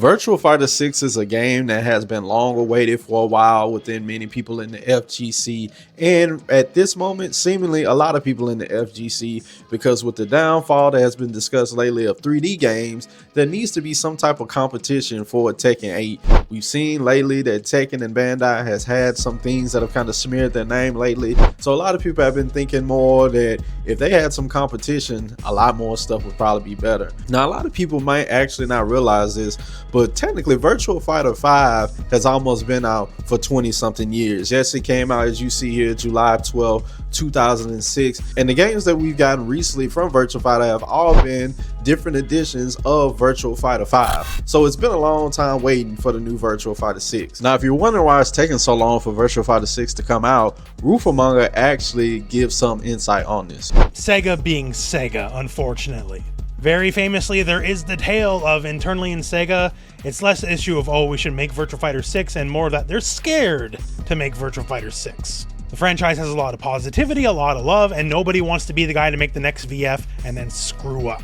Virtua Fighter 6 is a game that has been long awaited for a while within many people in the FGC, and at this moment seemingly a lot of people in the FGC, because with the downfall that has been discussed lately of 3D games, there needs to be some type of competition for Tekken 8. We've seen lately that Tekken and Bandai has had some things that have kind of smeared their name lately, so a lot of people have been thinking more that if they had some competition, a lot more stuff would probably be better. Now, a lot of people might actually not realize this, but technically Virtua Fighter 5 has almost been out for 20 something years. Yes, it came out, as you see here, July 12, 2006, and the games that we've gotten recently from Virtua Fighter have all been different editions of Virtua Fighter 5. So it's been a long time waiting for the new Virtua Fighter 6. Now, if you're wondering why it's taking so long for Virtua Fighter 6 to come out, Rufamanga actually gives some insight on this. Sega being Sega, unfortunately. Very famously, there is the tale of internally in Sega, it's less the issue of, oh, we should make Virtua Fighter 6, and more that they're scared to make Virtua Fighter 6. The franchise has a lot of positivity, a lot of love, and nobody wants to be the guy to make the next VF and then screw up.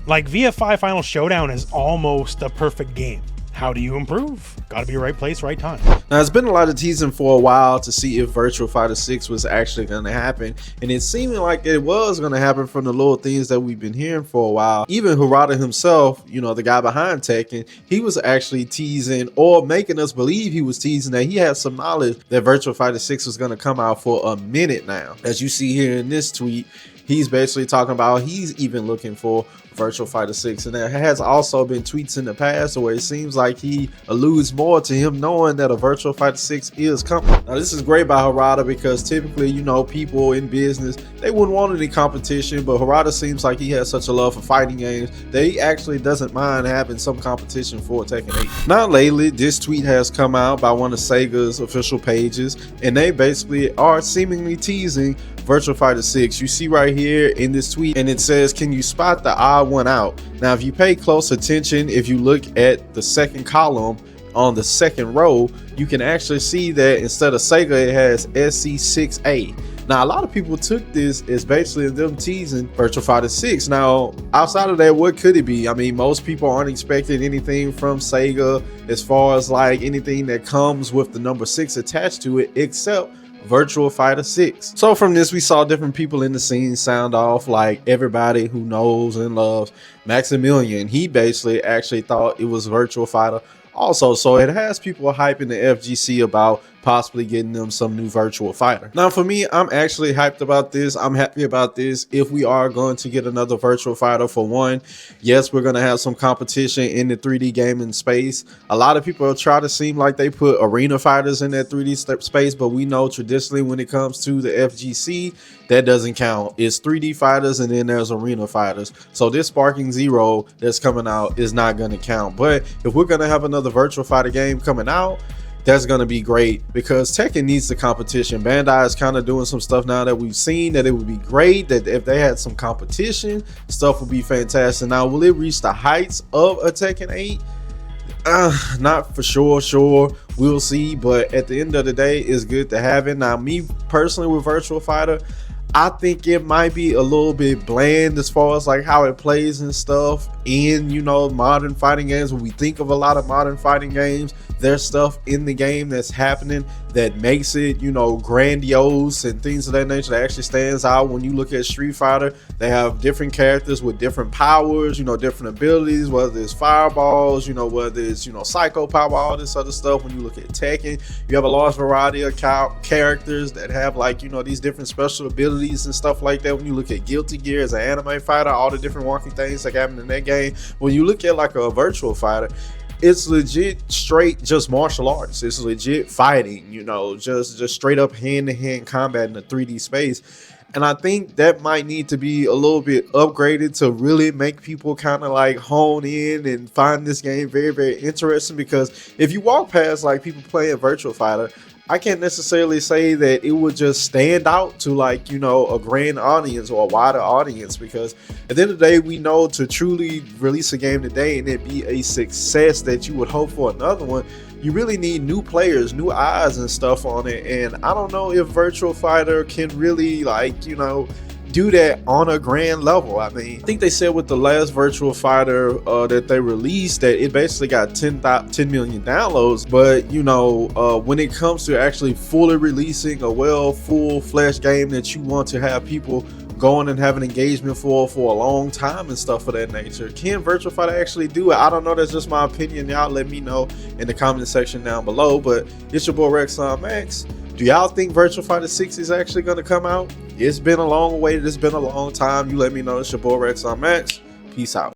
Like, VF5 Final Showdown is almost a perfect game. How do you improve? Gotta be right place, right time. Now, it's been a lot of teasing for a while to see if Virtua Fighter 6 was actually going to happen, and it seemed like it was going to happen from the little things that we've been hearing for a while. Even Harada himself, you know, the guy behind Tekken, he was actually teasing, or making us believe he was teasing, that he had some knowledge that Virtua Fighter 6 was going to come out for a minute now. As you see here in this tweet, he's basically talking about he's even looking for Virtua Fighter 6, and there has also been tweets in the past where it seems like he alludes more to him knowing that a Virtua Fighter 6 is coming. Now, this is great by Harada, because typically, you know, people in business, they wouldn't want any competition, but Harada seems like he has such a love for fighting games that he actually doesn't mind having some competition for Tekken 8. Now, lately, this tweet has come out by one of Sega's official pages, and they basically are seemingly teasing Virtua Fighter 6. You see right here in this tweet, and it says, can you spot the odd one out? Now, if you pay close attention, if you look at the second column on the second row, you can actually see that instead of Sega, it has SC6A. Now, a lot of people took this as basically them teasing Virtua Fighter 6. Now, outside of that, what could it be? I mean, most people aren't expecting anything from Sega as far as like anything that comes with the number 6 attached to it, except Virtua Fighter 6. So from this, we saw different people in the scene sound off, like everybody who knows and loves Maximilian. He basically actually thought it was Virtua Fighter also, so it has people hyping the FGC about possibly getting them some new Virtua Fighter. Now, for me, I'm actually hyped about this. I'm happy about this. If we are going to get another Virtua Fighter, for one, yes, we're going to have some competition in the 3D gaming space. A lot of people try to seem like they put arena fighters in that 3D space, but we know traditionally when it comes to the FGC, that doesn't count. It's 3D fighters and then there's arena fighters. So this Sparking Zero that's coming out is not going to count. But if we're going to have another Virtua Fighter game coming out, that's going to be great, because Tekken needs the competition. Bandai is kind of doing some stuff now that we've seen that it would be great, that if they had some competition, stuff would be fantastic. Now, will it reach the heights of a Tekken 8? Not for sure. We'll see. But at the end of the day, it's good to have it. Now, me personally with Virtua Fighter, I think it might be a little bit bland as far as like how it plays and stuff in, you know, modern fighting games. When we think of a lot of modern fighting games, there's stuff in the game that's happening that makes it, you know, grandiose and things of that nature that actually stands out. When you look at Street Fighter, they have different characters with different powers, you know, different abilities, whether it's fireballs, you know, whether it's, you know, psycho power, all this other stuff. When you look at Tekken, you have a large variety of characters that have, like, you know, these different special abilities and stuff like that. When you look at Guilty Gear as an anime fighter, all the different walking things that happen in that game. When you look at like a Virtua Fighter, it's legit straight just martial arts. It's legit fighting, you know, just straight up hand-to-hand combat in the 3D space. And I think that might need to be a little bit upgraded to really make people kind of like hone in and find this game very, very interesting. Because if you walk past like people playing Virtua Fighter, I can't necessarily say that it would just stand out to, like, you know, a grand audience or a wider audience, because at the end of the day, we know to truly release a game today and it be a success that you would hope for another one, you really need new players, new eyes and stuff on it. And I don't know if Virtua Fighter can really, like, you know, do that on a grand level. I mean, I think they said with the last Virtua Fighter that they released that it basically got 10 million downloads, but you know, when it comes to actually fully releasing a full-fledged game that you want to have people going and having engagement for a long time and stuff of that nature, can Virtua Fighter actually do it? I don't know. That's just my opinion. Y'all let me know in the comment section down below. But it's your boy Rexonmax. Do y'all think Virtua Fighter 6 is actually going to come out? It's been a long wait. It's been a long time. You let me know. It's your boy Rexonmax. Peace out.